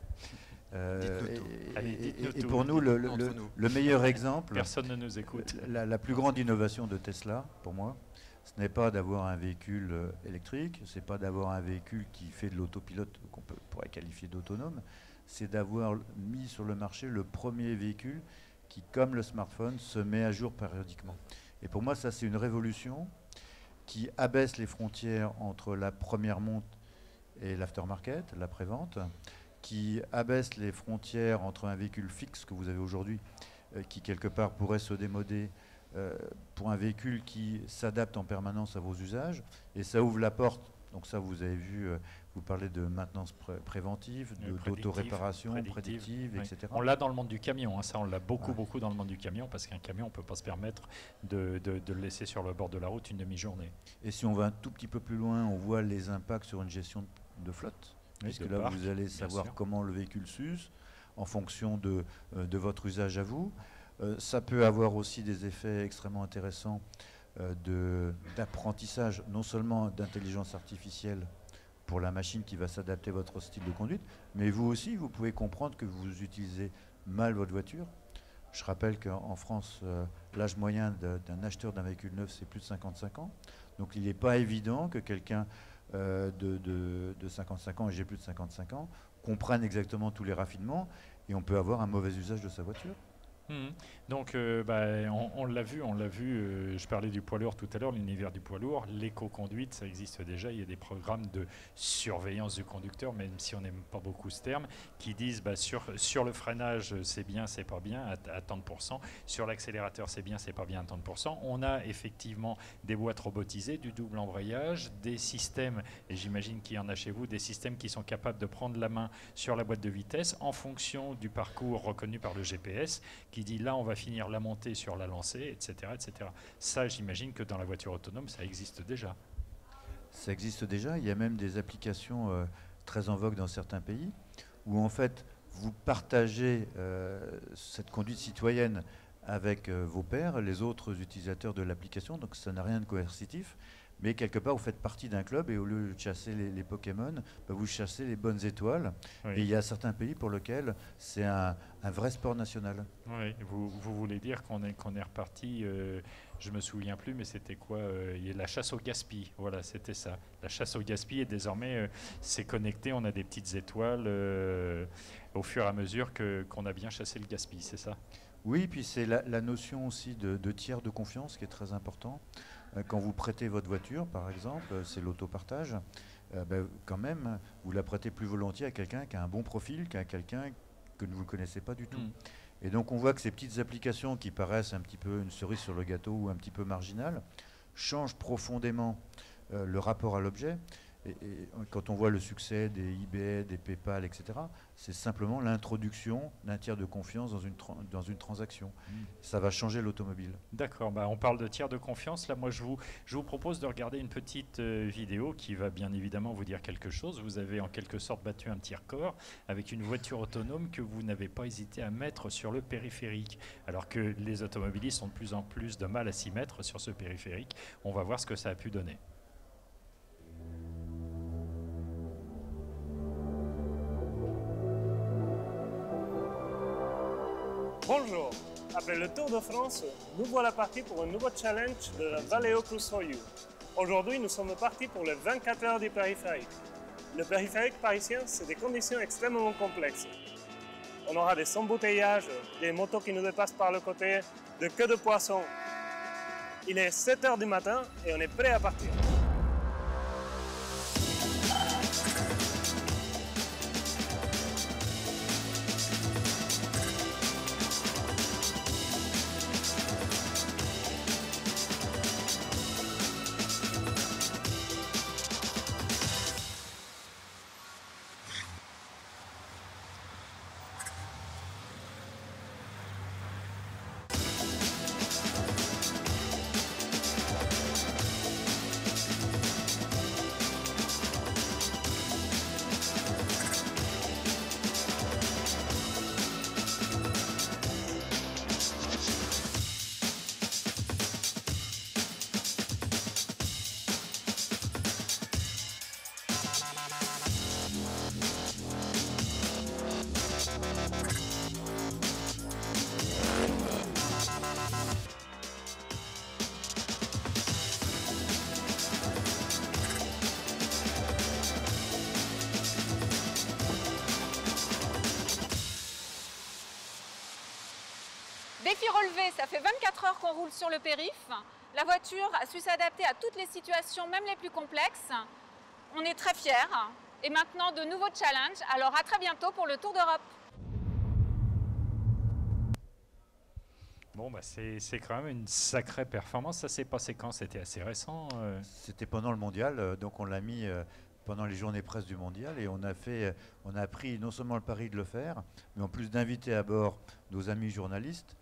Et pour nous, le meilleur exemple, personne ne nous écoute. La plus grande innovation de Tesla, pour moi, ce n'est pas d'avoir un véhicule électrique, ce n'est pas d'avoir un véhicule qui fait de l'autopilote, qu'on pourrait qualifier d'autonome, c'est d'avoir mis sur le marché le premier véhicule qui, comme le smartphone, se met à jour périodiquement. Et pour moi, ça, c'est une révolution qui abaisse les frontières entre la première monte et l'aftermarket, la prévente, qui abaisse les frontières entre un véhicule fixe que vous avez aujourd'hui, qui quelque part pourrait se démoder, pour un véhicule qui s'adapte en permanence à vos usages. Et ça ouvre la porte. Donc ça, vous avez vu, vous parlez de maintenance préventive, d'autoréparation, prédictive, etc. On l'a dans le monde du camion, ça on l'a beaucoup dans le monde du camion, parce qu'un camion, on ne peut pas se permettre de le laisser sur le bord de la route une demi-journée. Et si on va un tout petit peu plus loin, on voit les impacts sur une gestion de flotte, puisque là vous allez savoir comment le véhicule s'use en fonction de votre usage à vous. Ça peut avoir aussi des effets extrêmement intéressants d'apprentissage, non seulement d'intelligence artificielle pour la machine qui va s'adapter à votre style de conduite, mais vous aussi, vous pouvez comprendre que vous utilisez mal votre voiture. Je rappelle qu'en France, l'âge moyen d'un acheteur d'un véhicule neuf, c'est plus de 55 ans. Donc il n'est pas évident que quelqu'un de 55 ans, et j'ai plus de 55 ans, comprenne exactement tous les raffinements, et on peut avoir un mauvais usage de sa voiture. Donc, on l'a vu, je parlais du poids lourd tout à l'heure, l'univers du poids lourd, l'éco-conduite, ça existe déjà, il y a des programmes de surveillance du conducteur, même si on n'aime pas beaucoup ce terme, qui disent sur le freinage, c'est bien, c'est pas bien, à tant de pourcents, sur l'accélérateur, c'est bien, c'est pas bien, à tant de pourcents. On a effectivement des boîtes robotisées, du double embrayage, des systèmes, et j'imagine qu'il y en a chez vous, des systèmes qui sont capables de prendre la main sur la boîte de vitesse en fonction du parcours reconnu par le GPS, qui dit là on va finir la montée sur la lancée, etc., etc. Ça, j'imagine que dans la voiture autonome, ça existe déjà. Ça existe déjà. Il y a même des applications très en vogue dans certains pays où en fait vous partagez cette conduite citoyenne avec vos pairs, les autres utilisateurs de l'application. Donc ça n'a rien de coercitif. Mais quelque part, vous faites partie d'un club et au lieu de chasser les Pokémon, vous chassez les bonnes étoiles. Oui. Et il y a certains pays pour lesquels c'est un vrai sport national. Oui, vous voulez dire qu'on est reparti, je ne me souviens plus, mais c'était quoi la chasse au gaspille, voilà, c'était ça. La chasse au gaspille, et désormais, c'est connecté, on a des petites étoiles au fur et à mesure qu'on a bien chassé le gaspille, c'est ça? Oui, puis c'est la notion aussi de tiers de confiance qui est très important. Quand vous prêtez votre voiture, par exemple, c'est l'autopartage, quand même, vous la prêtez plus volontiers à quelqu'un qui a un bon profil qu'à quelqu'un que vous ne connaissez pas du tout. Et donc on voit que ces petites applications qui paraissent un petit peu une cerise sur le gâteau ou un petit peu marginales changent profondément le rapport à l'objet. Et quand on voit le succès des eBay, des PayPal, etc., c'est simplement l'introduction d'un tiers de confiance dans une transaction. Ça va changer l'automobile. D'accord, on parle de tiers de confiance. Là, moi, je vous propose de regarder une petite vidéo qui va bien évidemment vous dire quelque chose. Vous avez en quelque sorte battu un petit record avec une voiture autonome que vous n'avez pas hésité à mettre sur le périphérique, alors que les automobilistes ont de plus en plus de mal à s'y mettre sur ce périphérique. On va voir ce que ça a pu donner. Bonjour, après le Tour de France, nous voilà partis pour un nouveau challenge de la Valeo Cruise for You. Aujourd'hui, nous sommes partis pour les 24 heures du périphérique. Le périphérique parisien, c'est des conditions extrêmement complexes. On aura des embouteillages, des motos qui nous dépassent par le côté, de queues de poissons. Il est 7 heures du matin et on est prêt à partir. Défi relevé, ça fait 24 heures qu'on roule sur le périph'. La voiture a su s'adapter à toutes les situations, même les plus complexes. On est très fiers. Et maintenant, de nouveaux challenges. Alors à très bientôt pour le Tour d'Europe. Bon, c'est quand même une sacrée performance. Ça s'est passé quand? C'était assez récent. C'était pendant le mondial, donc on l'a mis pendant les journées presse du mondial et on a pris non seulement le pari de le faire, mais en plus d'inviter à bord nos amis journalistes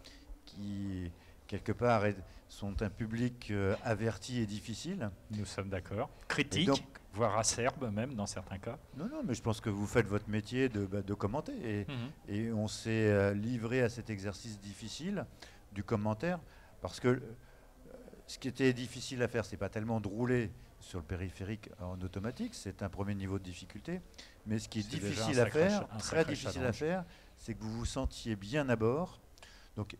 qui, quelque part, sont un public averti et difficile. Nous sommes d'accord. Critique, voire acerbe même dans certains cas. Non, mais je pense que vous faites votre métier de commenter. Et on s'est livré à cet exercice difficile du commentaire, parce que ce qui était difficile à faire, c'est pas tellement de rouler sur le périphérique en automatique, c'est un premier niveau de difficulté, mais ce qui est difficile à faire, très difficile à faire, c'est que vous vous sentiez bien à bord. Donc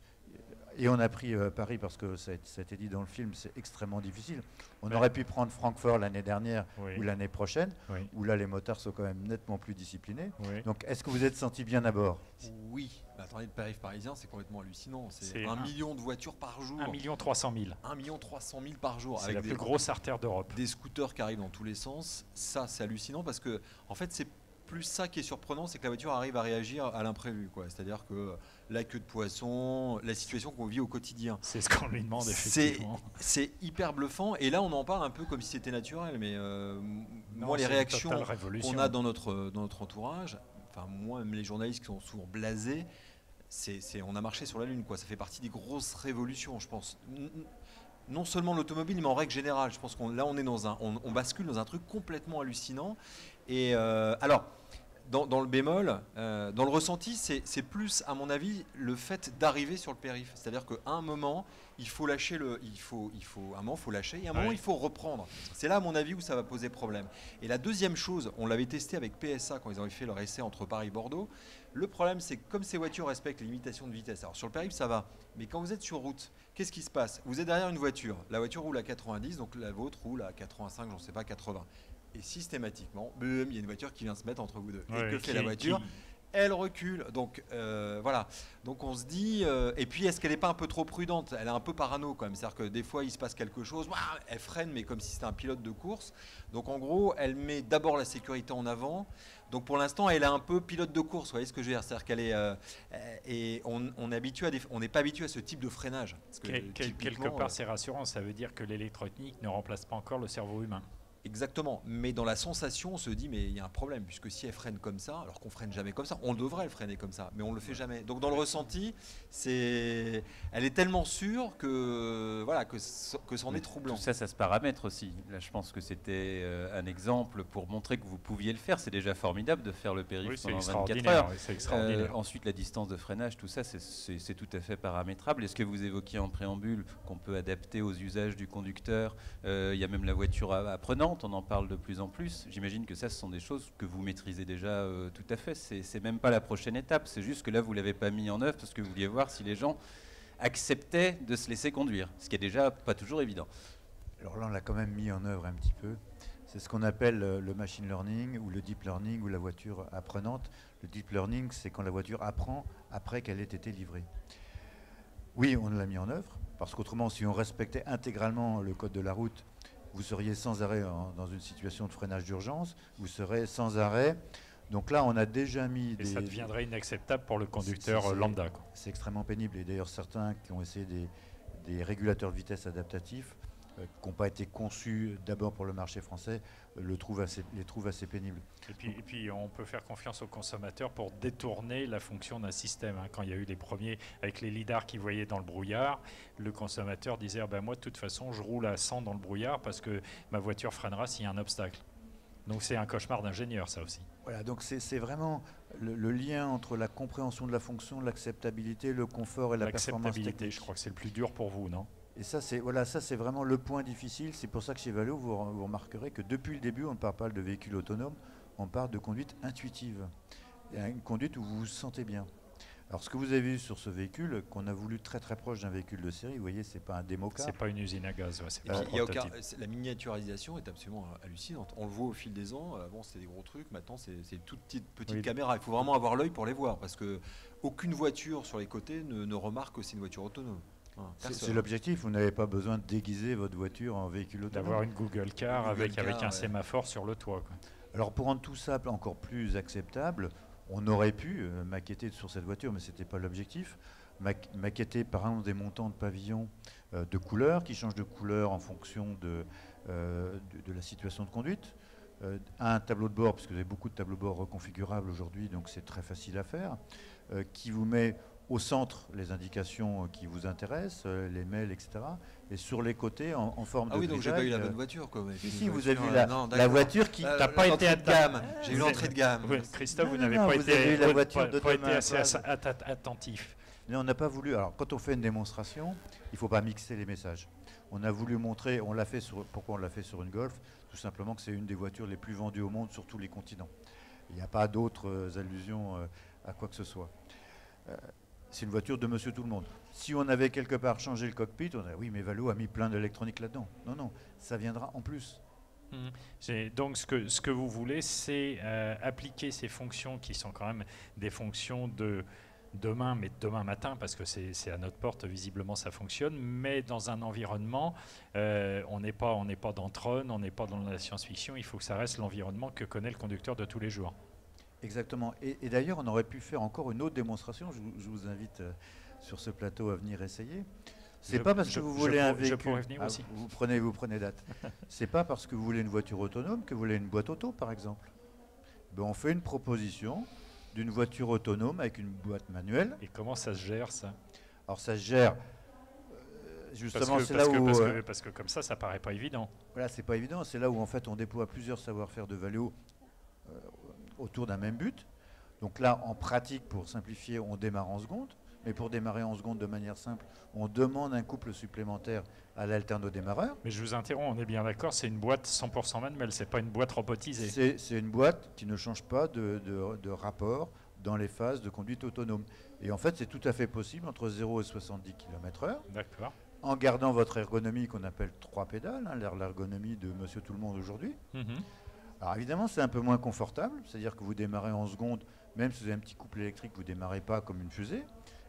Et on a pris Paris parce que ça a été dit dans le film, c'est extrêmement difficile. On aurait pu prendre Francfort l'année dernière ou l'année prochaine, où là les motards sont quand même nettement plus disciplinés. Donc est-ce que vous êtes senti bien à bord? Oui. Attendez, le périph' parisien, c'est complètement hallucinant. C'est 1 million de voitures par jour. 1 300 000. 1 300 000 par jour. C'est la plus grosse artère d'Europe. Des scooters qui arrivent dans tous les sens. Ça, c'est hallucinant parce que, en fait, c'est plus ça qui est surprenant, c'est que la voiture arrive à réagir à l'imprévu. C'est-à-dire que la queue de poisson, la situation qu'on vit au quotidien. C'est ce qu'on lui demande, effectivement. C'est hyper bluffant. Et là, on en parle un peu comme si c'était naturel. Mais moi, les réactions qu'on a dans notre entourage, enfin, moi, même les journalistes qui sont souvent blasés, on a marché sur la Lune, quoi. Ça fait partie des grosses révolutions, je pense. Non seulement l'automobile, mais en règle générale. Je pense qu'on est on bascule dans un truc complètement hallucinant. Et alors, dans le bémol, dans le ressenti, c'est plus, à mon avis, le fait d'arriver sur le périph'. C'est-à-dire qu'à un moment, il faut lâcher et à un moment, il faut reprendre. C'est là, à mon avis, où ça va poser problème. Et la deuxième chose, on l'avait testé avec PSA quand ils avaient fait leur essai entre Paris et Bordeaux. Le problème, c'est que comme ces voitures respectent les limitations de vitesse, alors sur le périph', ça va. Mais quand vous êtes sur route, qu'est-ce qui se passe? Vous êtes derrière une voiture. La voiture roule à 90, donc la vôtre roule à 85, j'en sais pas, 80. Et systématiquement, boum, il y a une voiture qui vient se mettre entre vous deux. Et que fait la voiture? Elle recule. Donc voilà. Donc on se dit. Et puis est-ce qu'elle n'est pas un peu trop prudente? Elle est un peu parano quand même. C'est-à-dire que des fois il se passe quelque chose, elle freine, mais comme si c'était un pilote de course. Donc en gros, elle met d'abord la sécurité en avant. Donc pour l'instant, elle est un peu pilote de course. Vous voyez ce que je veux dire? C'est-à-dire qu'elle est. Et on n'est pas habitué à ce type de freinage. Parce que, quelque part, c'est rassurant. Ça veut dire que l'électronique ne remplace pas encore le cerveau humain. Exactement, mais dans la sensation, on se dit mais il y a un problème, puisque si elle freine comme ça, alors qu'on freine jamais comme ça, on devrait le freiner comme ça, mais on le fait jamais. Donc dans le ressenti, elle est tellement sûre que voilà que c'en est troublant. Tout ça, ça se paramètre aussi. Là, je pense que c'était un exemple pour montrer que vous pouviez le faire. C'est déjà formidable de faire le périph' pendant 24 heures. C'est extraordinaire. Ensuite, la distance de freinage, tout ça, c'est tout à fait paramétrable. Est-ce que vous évoquiez en préambule qu'on peut adapter aux usages du conducteur? Il y a même la voiture apprenante. On en parle de plus en plus. J'imagine que ça, ce sont des choses que vous maîtrisez déjà tout à fait. C'est même pas la prochaine étape. C'est juste que là, vous l'avez pas mis en œuvre parce que vous vouliez voir si les gens acceptaient de se laisser conduire, ce qui est déjà pas toujours évident. Alors là, on l'a quand même mis en œuvre un petit peu. C'est ce qu'on appelle le machine learning ou le deep learning ou la voiture apprenante. Le deep learning, c'est quand la voiture apprend après qu'elle ait été livrée. Oui, on l'a mis en œuvre parce qu'autrement, si on respectait intégralement le code de la route, vous seriez sans arrêt dans une situation de freinage d'urgence, vous serez sans arrêt. Donc là, on a déjà mis Et ça deviendrait inacceptable pour le conducteur lambda. C'est extrêmement pénible. Et d'ailleurs, certains qui ont essayé des régulateurs de vitesse adaptatifs, qui n'ont pas été conçus d'abord pour le marché français, les trouvent assez pénibles. Et puis, on peut faire confiance aux consommateurs pour détourner la fonction d'un système. Quand il y a eu les premiers avec les lidars qui voyaient dans le brouillard, le consommateur disait moi de toute façon je roule à 100 dans le brouillard parce que ma voiture freinera s'il y a un obstacle. Donc c'est un cauchemar d'ingénieur, ça aussi. Voilà, donc c'est vraiment le lien entre la compréhension de la fonction, l'acceptabilité, le confort et la performance technique. Je crois que c'est le plus dur pour vous, non? Et ça, c'est vraiment le point difficile. C'est pour ça que chez Valeo, vous remarquerez que depuis le début, on ne parle pas de véhicule autonome, on parle de conduite intuitive. Une conduite où vous vous sentez bien. Alors, ce que vous avez vu sur ce véhicule, qu'on a voulu très très proche d'un véhicule de série, vous voyez, c'est pas un démo-car. C'est pas une usine à gaz, c'est pas un prototype. La miniaturisation est absolument hallucinante. On le voit au fil des ans. Avant, c'était des gros trucs. Maintenant, c'est toute petite caméra. Il faut vraiment avoir l'œil pour les voir, parce que aucune voiture sur les côtés ne remarque que c'est une voiture autonome. C'est l'objectif, vous n'avez pas besoin de déguiser votre voiture en véhicule autonome. D'avoir une Google Car avec un sémaphore sur le toit. Alors pour rendre tout ça encore plus acceptable, on aurait pu maqueter sur cette voiture, mais ce n'était pas l'objectif. Maqueter par exemple des montants de pavillons de couleur, qui changent de couleur en fonction de la situation de conduite. Un tableau de bord, parce que vous avez beaucoup de tableaux de bord reconfigurables aujourd'hui, donc c'est très facile à faire, qui vous met au centre les indications qui vous intéressent, les mails, etc. Et sur les côtés, en forme de grisaille. Ah oui, donc j'ai pas eu la bonne voiture. Si, vous avez eu la voiture qui... T'as pas été de gamme. J'ai eu l'entrée de gamme. Oui, Christophe, vous n'avez pas été assez attentif. Mais on n'a pas voulu... Alors, quand on fait une démonstration, il ne faut pas mixer les messages. On a voulu montrer... Pourquoi on l'a fait sur une Golf? Tout simplement que c'est une des voitures les plus vendues au monde sur tous les continents. Il n'y a pas d'autres allusions à quoi que ce soit. c'est une voiture de monsieur tout le monde. Si on avait quelque part changé le cockpit, on a oui, mais Valeo a mis plein d'électronique là-dedans. Non, non, ça viendra en plus. Donc ce que vous voulez, c'est appliquer ces fonctions qui sont quand même des fonctions de demain, mais demain matin, parce que c'est à notre porte, visiblement ça fonctionne, mais dans un environnement, on n'est pas dans Tron, on n'est pas dans la science-fiction, il faut que ça reste l'environnement que connaît le conducteur de tous les jours. Exactement. Et d'ailleurs, on aurait pu faire encore une autre démonstration. Je vous invite sur ce plateau à venir essayer. C'est pas parce que vous voulez un véhicule. Je pourrais venir aussi. Vous prenez date. C'est pas parce que vous voulez une voiture autonome que vous voulez une boîte auto, par exemple. Ben, on fait une proposition d'une voiture autonome avec une boîte manuelle. Et comment ça se gère, ça? Alors ça se gère. Justement, c'est là où parce que comme ça paraît pas évident. Voilà, c'est pas évident. C'est là où en fait on déploie plusieurs savoir-faire de Valeo autour d'un même but. Donc là, en pratique, pour simplifier, on démarre en seconde. Mais pour démarrer en seconde de manière simple, on demande un couple supplémentaire à l'alternodémarreur. Mais je vous interromps, on est bien d'accord, c'est une boîte 100% manuelle, c'est pas une boîte robotisée. C'est une boîte qui ne change pas de rapport dans les phases de conduite autonome. Et en fait, c'est tout à fait possible entre 0 et 70 km/h. D'accord. En gardant votre ergonomie qu'on appelle 3 pédales, hein, l'ergonomie de monsieur tout le monde aujourd'hui. Alors évidemment, c'est un peu moins confortable, c'est-à-dire que vous démarrez en seconde, même si vous avez un petit couple électrique, vous ne démarrez pas comme une fusée.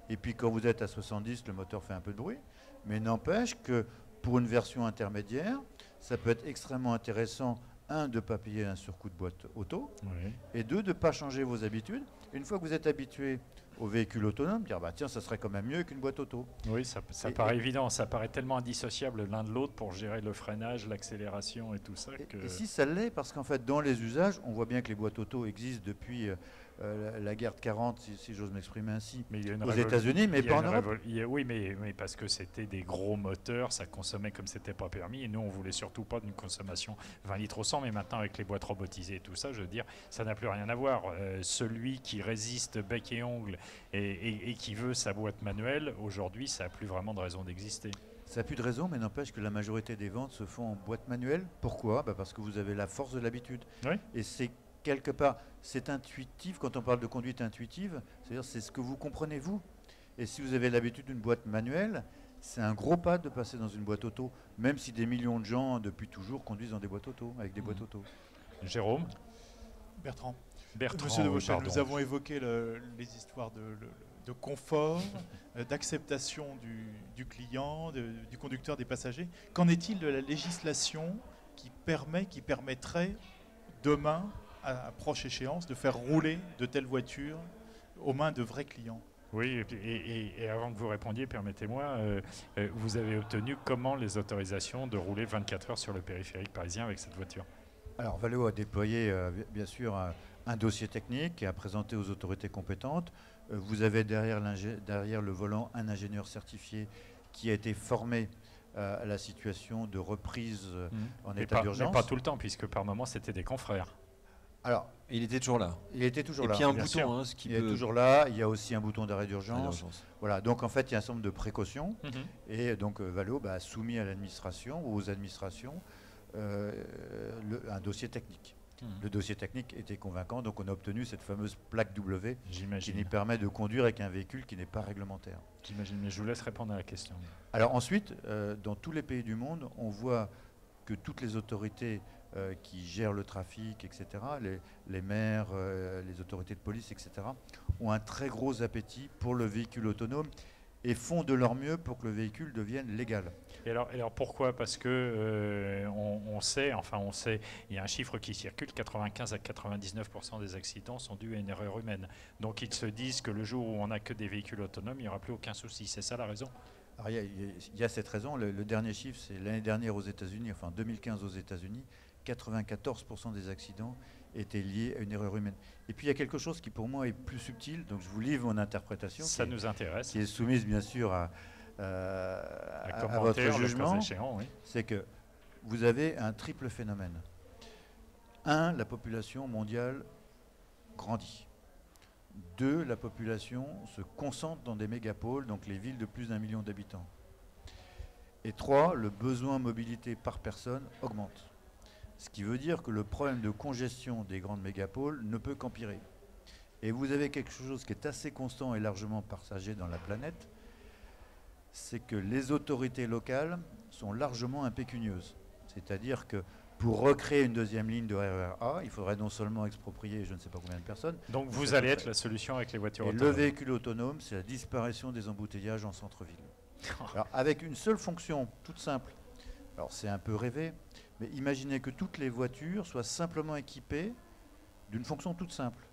Et puis quand vous êtes à 70, le moteur fait un peu de bruit. Mais n'empêche que pour une version intermédiaire, ça peut être extrêmement intéressant, un, de ne pas payer un surcoût de boîte auto, oui. Et deux, de ne pas changer vos habitudes. Une fois que vous êtes habitué au véhicule autonome, dire bah tiens, ça serait quand même mieux qu'une boîte auto. Oui, ça paraît évident, ça paraît tellement indissociable l'un de l'autre pour gérer le freinage, l'accélération et tout ça. Et si ça l'est, parce qu'en fait, dans les usages, on voit bien que les boîtes auto existent depuis la guerre de 40, si j'ose m'exprimer ainsi, aux États-Unis, mais pas en Europe. Oui, mais parce que c'était des gros moteurs, ça consommait comme c'était pas permis, et nous, on voulait surtout pas d'une consommation 20 litres au 100, mais maintenant, avec les boîtes robotisées et tout ça, je veux dire, ça n'a plus rien à voir. Celui qui résiste bec et ongles et qui veut sa boîte manuelle, aujourd'hui, ça n'a plus vraiment de raison d'exister. Ça n'a plus de raison, mais n'empêche que la majorité des ventes se font en boîte manuelle. Pourquoi ? Parce que vous avez la force de l'habitude. Oui. Et c'est quelque part, c'est intuitif, quand on parle de conduite intuitive, c'est-à-dire c'est ce que vous comprenez vous. Et si vous avez l'habitude d'une boîte manuelle, c'est un gros pas de passer dans une boîte auto, même si des millions de gens, depuis toujours, conduisent dans des boîtes auto, avec des boîtes auto. Jérôme ? Bertrand. Monsieur de Vauchel, nous avons évoqué les histoires de confort, d'acceptation du client, du conducteur, des passagers. Qu'en est-il de la législation qui permettrait demain, à proche échéance, de faire rouler de telles voitures aux mains de vrais clients? Oui, et avant que vous répondiez, permettez-moi, vous avez obtenu comment les autorisations de rouler 24 heures sur le périphérique parisien avec cette voiture? Alors Valeo a déployé bien sûr un dossier technique et a présenté aux autorités compétentes. Vous avez derrière le volant un ingénieur certifié qui a été formé à la situation de reprise en état d'urgence. Mais pas tout le temps, puisque par moment c'était des confrères. Alors, il était toujours là. Il était toujours là. Et puis un bouton, hein, il est toujours là. Il y a aussi un bouton d'arrêt d'urgence. Voilà. Donc en fait, il y a un certain nombre de précautions. Et donc Valeo a soumis à l'administration ou aux administrations un dossier technique. Le dossier technique était convaincant, donc on a obtenu cette fameuse plaque W qui nous permet de conduire avec un véhicule qui n'est pas réglementaire. J'imagine, mais je vous laisse répondre à la question. Alors ensuite, dans tous les pays du monde, on voit que toutes les autorités qui gèrent le trafic, etc., les maires, les autorités de police, etc., ont un très gros appétit pour le véhicule autonome et font de leur mieux pour que le véhicule devienne légal. Et alors pourquoi ? Parce que on sait, il y a un chiffre qui circule, 95 à 99% des accidents sont dus à une erreur humaine. Donc ils se disent que le jour où on n'a que des véhicules autonomes, il n'y aura plus aucun souci. C'est ça la raison ? Alors il y a cette raison. Le dernier chiffre, c'est l'année dernière aux États-Unis, enfin 2015 aux États-Unis, 94% des accidents étaient liés à une erreur humaine. Et puis il y a quelque chose qui pour moi est plus subtil, donc je vous livre mon interprétation. Ça nous intéresse. Qui est soumise bien sûr à votre jugement. Oui. C'est que vous avez un triple phénomène. Un, la population mondiale grandit. Deux, la population se concentre dans des mégapoles, donc les villes de plus d'1 million d'habitants. Et trois, le besoin en mobilité par personne augmente. Ce qui veut dire que le problème de congestion des grandes mégapoles ne peut qu'empirer. Et vous avez quelque chose qui est assez constant et largement partagé dans la planète, c'est que les autorités locales sont largement impécunieuses. C'est-à-dire que pour recréer une deuxième ligne de RER A, il faudrait non seulement exproprier je ne sais pas combien de personnes. Donc vous allez être la solution avec les voitures autonomes. Le véhicule autonome, c'est la disparition des embouteillages en centre-ville. Alors, avec une seule fonction toute simple, alors c'est un peu rêvé, mais imaginez que toutes les voitures soient simplement équipées d'une fonction toute simple,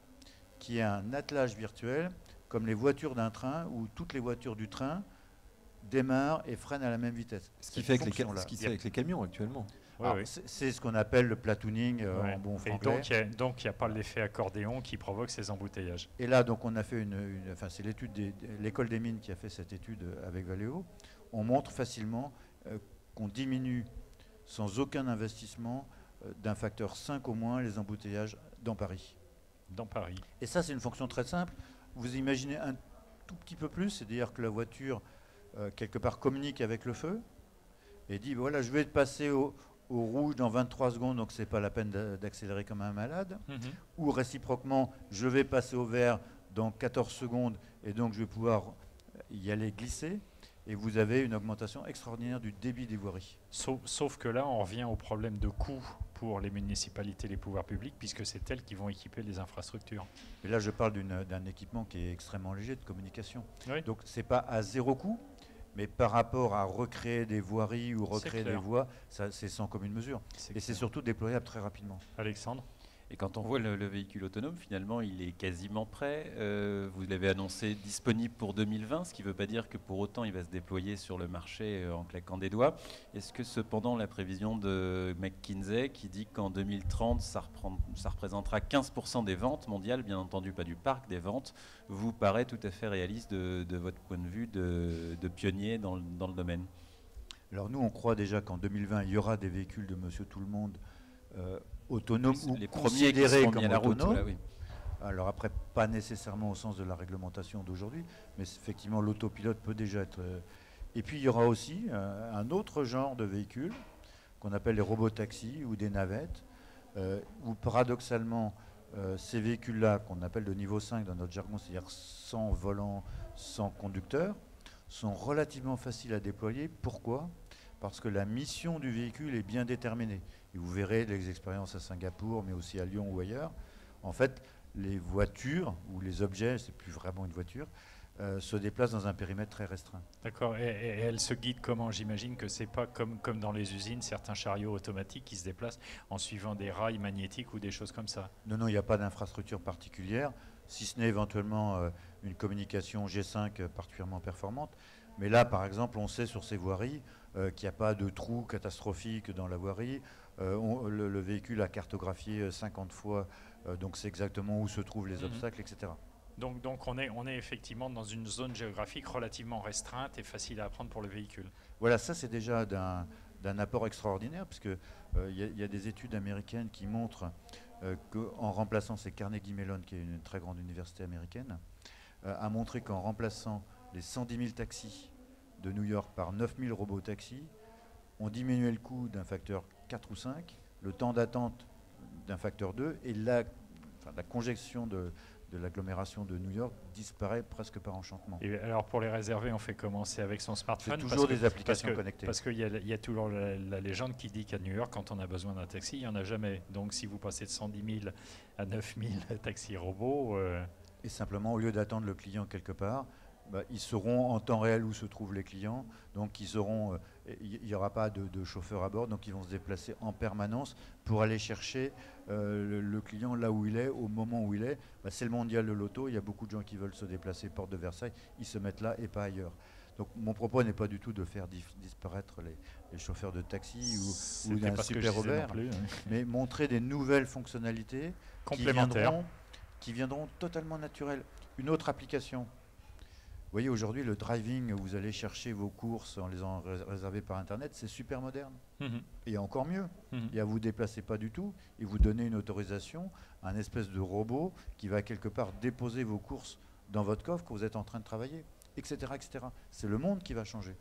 qui est un attelage virtuel, comme les voitures d'un train, où toutes les voitures du train démarrent et freinent à la même vitesse. Ce qui fait avec les camions actuellement. Oui. C'est ce qu'on appelle le platooning en bon franglais. Et donc il n'y a pas l'effet accordéon qui provoque ces embouteillages. Et là, donc, on a fait enfin, c'est l'école des mines qui a fait cette étude avec Valeo. On montre facilement qu'on diminue sans aucun investissement d'un facteur 5 au moins les embouteillages dans Paris. Dans Paris. Et ça, c'est une fonction très simple. Vous imaginez un tout petit peu plus, c'est-à-dire que la voiture, quelque part, communique avec le feu et dit, voilà, je vais passer au rouge dans 23 secondes, donc c'est pas la peine d'accélérer comme un malade. Ou réciproquement, je vais passer au vert dans 14 secondes et donc je vais pouvoir y aller glisser. Et vous avez une augmentation extraordinaire du débit des voiries. Sauf que là, on revient au problème de coût pour les municipalités, les pouvoirs publics, puisque c'est elles qui vont équiper les infrastructures. Et là, je parle d'un équipement qui est extrêmement léger de communication. Oui. Donc, c'est pas à zéro coût, mais par rapport à recréer des voiries ou recréer des voies, c'est sans commune mesure. Et c'est surtout déployable très rapidement. Alexandre ? Et quand on voit le véhicule autonome, finalement, il est quasiment prêt. Vous l'avez annoncé disponible pour 2020, ce qui ne veut pas dire que pour autant il va se déployer sur le marché en claquant des doigts. Est-ce que cependant la prévision de McKinsey qui dit qu'en 2030 ça représentera 15% des ventes mondiales, bien entendu pas du parc, des ventes, vous paraît tout à fait réaliste de votre point de vue de pionnier dans le domaine? Alors nous, on croit déjà qu'en 2020, il y aura des véhicules de Monsieur Tout-le-Monde autonomes ou les premiers qui seront mis à la route. Voilà, oui. Alors après, pas nécessairement au sens de la réglementation d'aujourd'hui, mais effectivement, l'autopilote peut déjà être... Et puis, il y aura aussi un autre genre de véhicules qu'on appelle les robotaxis ou des navettes, où paradoxalement, ces véhicules-là, qu'on appelle de niveau 5 dans notre jargon, c'est-à-dire sans volant, sans conducteur, sont relativement faciles à déployer. Pourquoi ? Parce que la mission du véhicule est bien déterminée. Et vous verrez les expériences à Singapour, mais aussi à Lyon ou ailleurs. En fait, les voitures ou les objets, c'est plus vraiment une voiture, se déplacent dans un périmètre très restreint. D'accord. Et elle se guide comment? J'imagine que c'est pas comme dans les usines, certains chariots automatiques qui se déplacent en suivant des rails magnétiques ou des choses comme ça. Non, il n'y a pas d'infrastructure particulière, si ce n'est éventuellement une communication G5 particulièrement performante. Mais là, par exemple, on sait sur ces voiries qu'il n'y a pas de trou catastrophique dans la voirie. Le véhicule a cartographié 50 fois, donc c'est exactement où se trouvent les obstacles, etc. Donc on est effectivement dans une zone géographique relativement restreinte et facile à apprendre pour le véhicule. Voilà, ça c'est déjà d'un apport extraordinaire, parce qu'il y a des études américaines qui montrent qu'en remplaçant, c'est Carnegie Mellon, qui est une très grande université américaine, a montré qu'en remplaçant les 110 000 taxis de New York par 9 000 robots taxis, on diminuait le coût d'un facteur 4 ou 5, le temps d'attente d'un facteur 2, et la congestion de l'agglomération de New York disparaît presque par enchantement. Et alors pour les réserver, on fait comment? C'est avec son smartphone? C'est toujours des applications connectées. Parce qu'il y a toujours la légende qui dit qu'à New York, quand on a besoin d'un taxi, il n'y en a jamais. Donc si vous passez de 110 000 à 9 000 taxis robots... Et simplement, au lieu d'attendre le client quelque part, ils sauront en temps réel où se trouvent les clients. Donc il n'y aura pas de chauffeur à bord, donc ils vont se déplacer en permanence pour aller chercher le client là où il est, au moment où il est. C'est le mondial de l'auto, il y a beaucoup de gens qui veulent se déplacer porte de Versailles, ils se mettent là et pas ailleurs. Donc mon propos n'est pas du tout de faire disparaître les chauffeurs de taxi ou d'un super Uber, mais montrer des nouvelles fonctionnalités complémentaires qui viendront totalement naturelles. Une autre application. Vous voyez, aujourd'hui, le driving, vous allez chercher vos courses en les en réservées par Internet, c'est super moderne. Et encore mieux, et à vous déplacer pas du tout, et vous donner une autorisation à un espèce de robot qui va quelque part déposer vos courses dans votre coffre que vous êtes en train de travailler, etc. etc. C'est le monde qui va changer.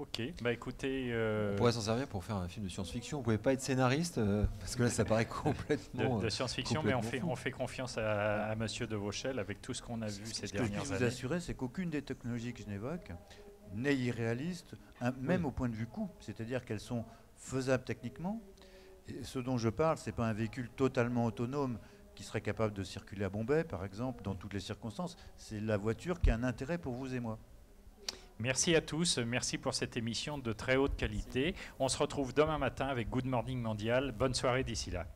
Ok, bah écoutez... On pourrait s'en servir pour faire un film de science-fiction. Vous pouvez pas être scénariste parce que là, ça paraît complètement... de science-fiction, mais on fait confiance à Monsieur de Vauchel avec tout ce qu'on a vu ces dernières années. Ce que je peux vous assurer, c'est qu'aucune des technologies que je n'évoque n'est irréaliste, même au point de vue coût. C'est-à-dire qu'elles sont faisables techniquement. Et ce dont je parle, ce n'est pas un véhicule totalement autonome qui serait capable de circuler à Bombay, par exemple, dans toutes les circonstances. C'est la voiture qui a un intérêt pour vous et moi. Merci à tous, merci pour cette émission de très haute qualité. On se retrouve demain matin avec Good Morning Mondial. Bonne soirée d'ici là.